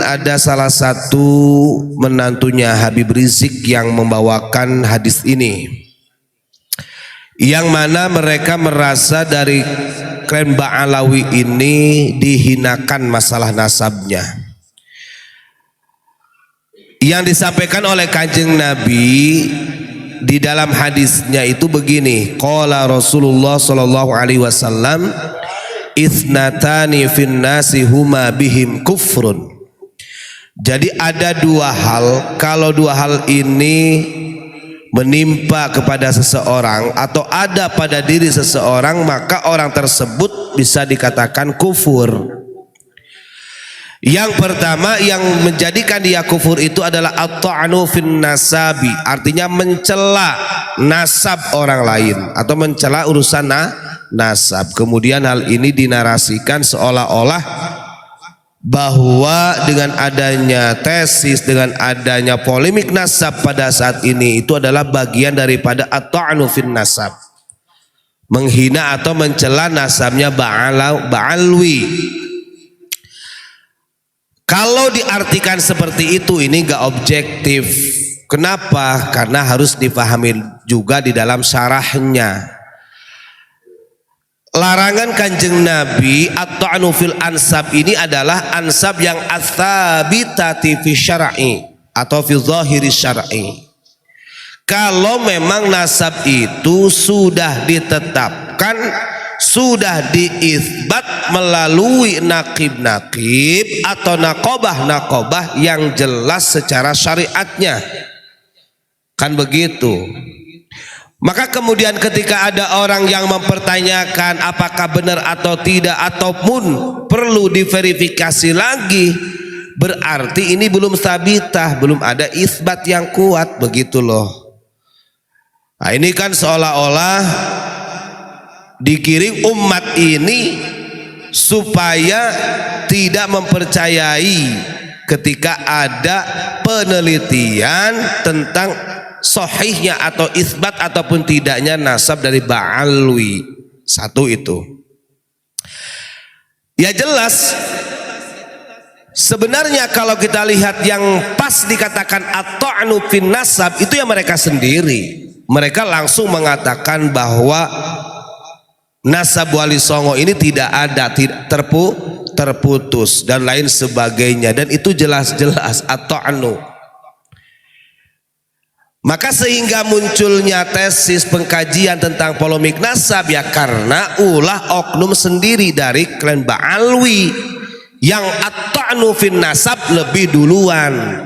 ada salah satu menantunya Habib Rizik yang membawakan hadis ini, yang mana mereka merasa dari klan Ba'alawi ini dihinakan masalah nasabnya. Yang disampaikan oleh Kanjeng Nabi di dalam hadisnya itu begini, qala Rasulullah sallallahu alaihi wasallam, ithnatani fin nasi huma bihim kufrun. Jadi ada dua hal, kalau dua hal ini menimpa kepada seseorang atau ada pada diri seseorang, maka orang tersebut bisa dikatakan kufur. Yang pertama yang menjadikan dia kufur itu adalah at-ta'nu fin nasabi, artinya mencela nasab orang lain atau mencela urusan nasab. Kemudian hal ini dinarasikan seolah-olah bahwa dengan adanya tesis, dengan adanya polemik nasab pada saat ini itu adalah bagian daripada at-ta'nu fin nasab, menghina atau mencela nasabnya Ba'alwi. Kalau diartikan seperti itu, ini gak objektif. Kenapa? Karena harus dipahami juga di dalam syarahnya. Larangan Kanjeng Nabi at-ta'nu fil ansab ini adalah ansab yang ats-tsabitati fi syar'i atau fi zahiri syar'i. Kalau memang nasab itu sudah ditetapkan, sudah diisbat melalui nakib-nakib atau nakobah-nakobah yang jelas secara syariatnya, kan begitu. Maka kemudian ketika ada orang yang mempertanyakan apakah benar atau tidak ataupun perlu diverifikasi lagi, berarti ini belum sabitah, belum ada isbat yang kuat, begitu loh. Nah, ini kan seolah-olah digiring umat ini supaya tidak mempercayai ketika ada penelitian tentang sahihnya atau isbat ataupun tidaknya nasab dari Ba'alwi. Satu itu. Ya jelas sebenarnya kalau kita lihat yang pas dikatakan at-ta'nu fin nasab itu ya mereka sendiri. Mereka langsung mengatakan bahwa nasab Wali Songo ini tidak ada, terputus dan lain sebagainya, dan itu jelas-jelas at-ta'nu. Maka sehingga munculnya tesis pengkajian tentang polemik nasab ya karena ulah oknum sendiri dari klan Ba'alwi yang at-ta'nu fin nasab lebih duluan.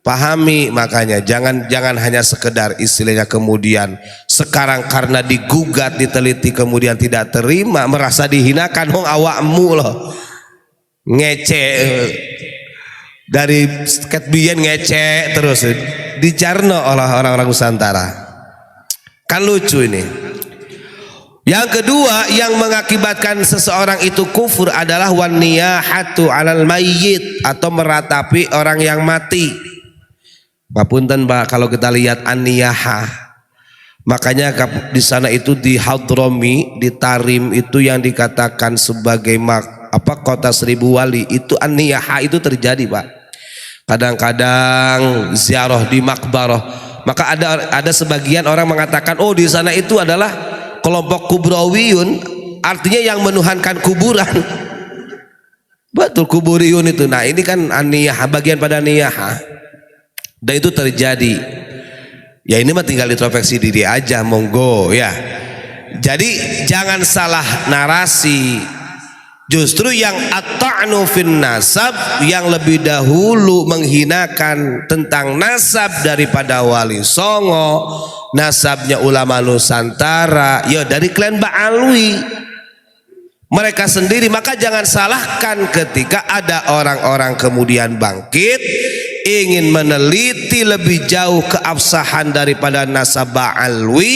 Pahami, makanya jangan hanya sekedar istilahnya kemudian sekarang karena digugat diteliti kemudian tidak terima merasa dihinakan. Hong awakmu loh ngece dari sketbian ngece terus dicarno oleh orang-orang Nusantara, kan lucu ini. Yang kedua yang mengakibatkan seseorang itu kufur adalah wan niyahatu alal mayyit atau meratapi orang yang mati. Papunten Pak, kalau kita lihat an-niyahah, makanya di sana itu di Hadromi, di Tarim itu yang dikatakan sebagai kota seribu wali, itu an-niyahah itu terjadi Pak. Kadang-kadang ziarah di makbarah, maka ada sebagian orang mengatakan oh di sana itu adalah kelompok kubrawiyun, artinya yang menuhankan kuburan. Betul, kuburiyun itu. Nah ini kan an-niyahah, bagian pada niyahah. Dan itu terjadi. Ya ini mah tinggal introspeksi diri aja, monggo ya. Jadi jangan salah narasi. Justru yang at-ta'nu fin nasab yang lebih dahulu menghinakan tentang nasab daripada Wali Songo, nasabnya ulama Nusantara, ya dari klan Ba'alwi. Mereka sendiri, maka jangan salahkan ketika ada orang-orang kemudian bangkit ingin meneliti lebih jauh keabsahan daripada nasab Ba'alwi,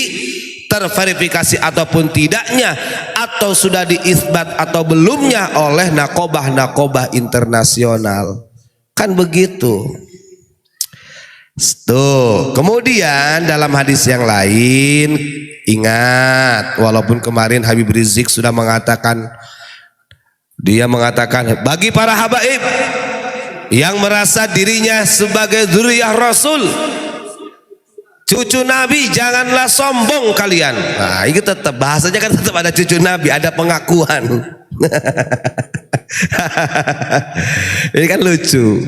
terverifikasi ataupun tidaknya, atau sudah diisbat atau belumnya oleh nakobah-nakobah internasional, kan begitu. Tuh, kemudian dalam hadis yang lain, ingat, walaupun kemarin Habib Rizik sudah mengatakan, dia mengatakan bagi para habaib yang merasa dirinya sebagai dzurriyyah Rasul, cucu Nabi, janganlah sombong kalian. Nah, ini tetap bahasanya kan tetap ada cucu Nabi, ada pengakuan. Ini kan lucu.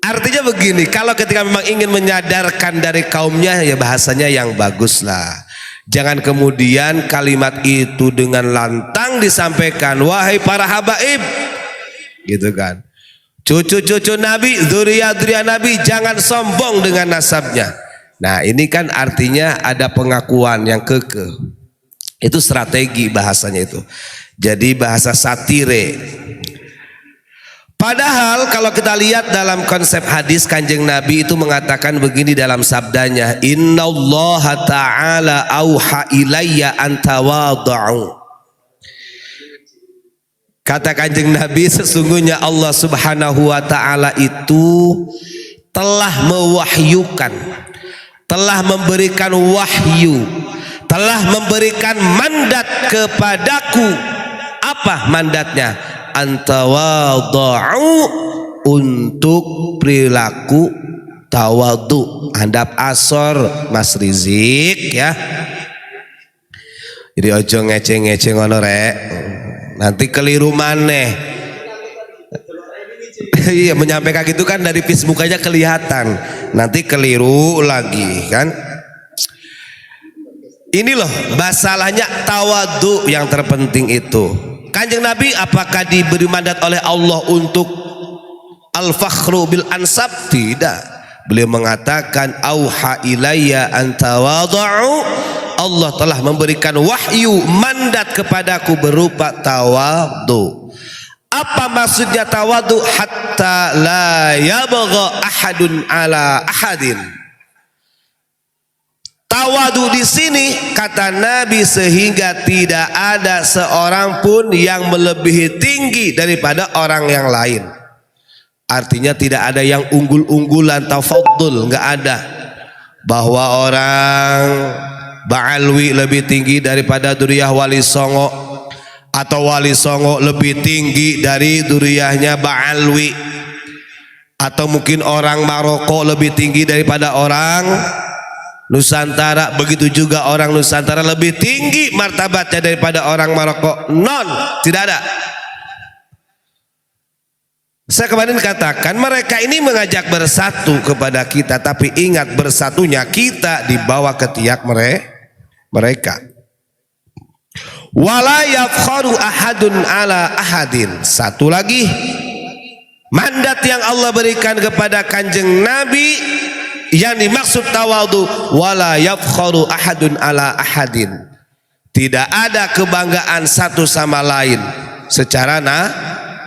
Artinya begini, kalau ketika memang ingin menyadarkan dari kaumnya, ya bahasanya yang bagus lah. Jangan kemudian kalimat itu dengan lantang disampaikan, wahai para habaib, gitu kan. Cucu-cucu Nabi, dzurriyyah Nabi, jangan sombong dengan nasabnya. Nah, ini kan artinya ada pengakuan yang kekeh. Itu strategi bahasanya itu. Jadi bahasa satire. Padahal kalau kita lihat dalam konsep hadis, Kanjeng Nabi itu mengatakan begini dalam sabdanya, innallaha ta'ala auha ilayya an tawadhu. Kata Kanjeng Nabi, sesungguhnya Allah Subhanahu wa ta'ala itu telah mewahyukan, telah memberikan wahyu, telah memberikan mandat kepadaku. Apa mandatnya? Antawadhu, untuk perilaku tawadhu. Handap asor Mas Rizik ya. Jadi ojo ngece-ngece ngono rek. Nanti keliru maneh. Iya, menyampaikan gitu kan dari Facebook aja kelihatan. Nanti keliru lagi kan. Ini loh masalahnya tawadhu yang terpenting itu. Kanjeng Nabi apakah diberi mandat oleh Allah untuk al-fakhru bil ansab? Tidak. Beliau mengatakan auha ilayya an tawadhu. Allah telah memberikan wahyu, mandat kepadaku berupa tawadhu. Apa maksudnya tawadhu? Hatta la yabgha ahadun ala ahadin. Tawadhu di sini kata Nabi sehingga tidak ada seorang pun yang melebihi tinggi daripada orang yang lain. Artinya tidak ada yang unggul-unggulan, tafaddul, enggak ada. Bahwa orang Ba'alwi lebih tinggi daripada dzurriyyah Wali Songo, atau Wali Songo lebih tinggi dari dzurriyyahnya Ba'alwi, atau mungkin orang Maroko lebih tinggi daripada orang Nusantara. Begitu juga orang Nusantara lebih tinggi martabatnya daripada orang Maroko. Tidak ada. Saya kemarin katakan mereka ini mengajak bersatu kepada kita, tapi ingat bersatunya kita di bawah ketiak mereka. Wala yafkharu ahadun ala ahadin. Satu lagi mandat yang Allah berikan kepada Kanjeng Nabi yang dimaksud tawadhu, wala yafkharu ahadun ala ahadin. Tidak ada kebanggaan satu sama lain secara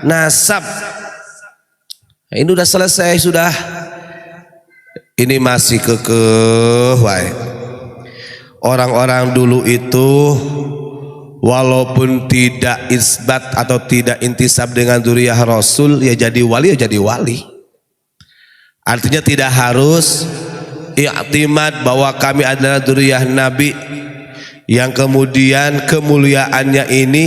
nasab. Ini udah selesai sudah. Ini masih kekeh wae. Orang-orang dulu itu walaupun tidak isbat atau tidak intisab dengan dzurriyyah Rasul, ya jadi wali ya jadi wali. Artinya tidak harus i'timad bahwa kami adalah dzurriyyah Nabi yang kemudian kemuliaannya ini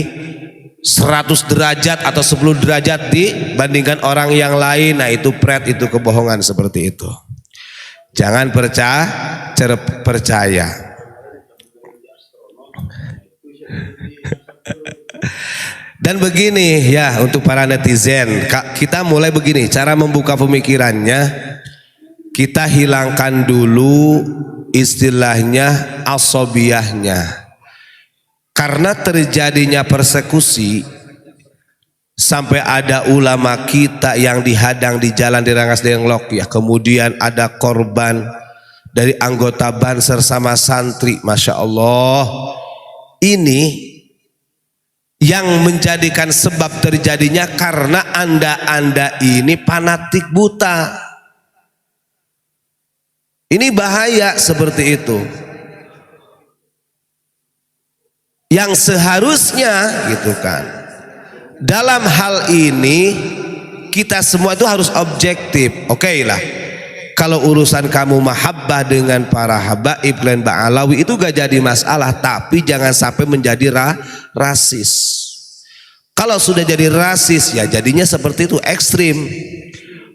100 derajat atau 10 derajat dibandingkan orang yang lain. Nah itu itu kebohongan seperti itu. Jangan percaya. Dan begini ya, untuk para netizen, kita mulai begini cara membuka pemikirannya. Kita hilangkan dulu istilahnya asobiyahnya. Karena terjadinya persekusi sampai ada ulama kita yang dihadang di jalan di Rangas Denglok ya, kemudian ada korban dari anggota Banser sama santri, Masya Allah. Ini yang menjadikan sebab terjadinya karena anda ini fanatik buta. Ini bahaya seperti itu. Yang seharusnya gitu kan, dalam hal ini kita semua itu harus objektif. Oke lah, kalau urusan kamu mahabbah dengan para habaib dan Ba'alawi itu gak jadi masalah, tapi jangan sampai menjadi rasis. Kalau sudah jadi rasis ya jadinya seperti itu, ekstrim.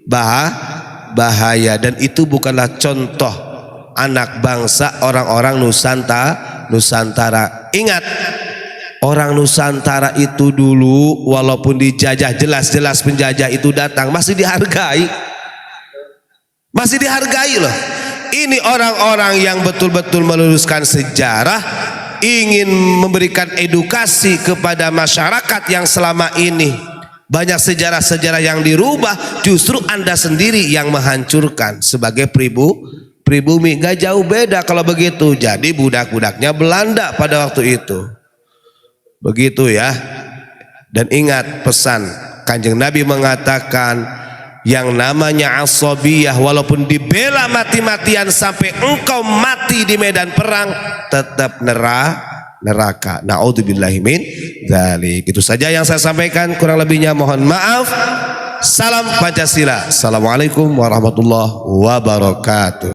bahaya, dan itu bukanlah contoh anak bangsa orang-orang Nusantara. Ingat, orang Nusantara itu dulu walaupun dijajah, jelas-jelas penjajah itu datang, masih dihargai loh. Ini orang-orang yang betul-betul meluruskan sejarah, ingin memberikan edukasi kepada masyarakat yang selama ini banyak sejarah-sejarah yang dirubah, justru Anda sendiri yang menghancurkan sebagai pribumi. Gak jauh beda kalau begitu. Jadi budak-budaknya Belanda pada waktu itu. Begitu ya. Dan ingat pesan Kanjeng Nabi mengatakan, yang namanya asabiyah walaupun dibela mati-matian sampai engkau mati di medan perang, tetap neraka. Naudzubillahi min dzalik. Itu saja yang saya sampaikan, kurang lebihnya mohon maaf. Salam Pancasila. Assalamualaikum warahmatullahi wabarakatuh.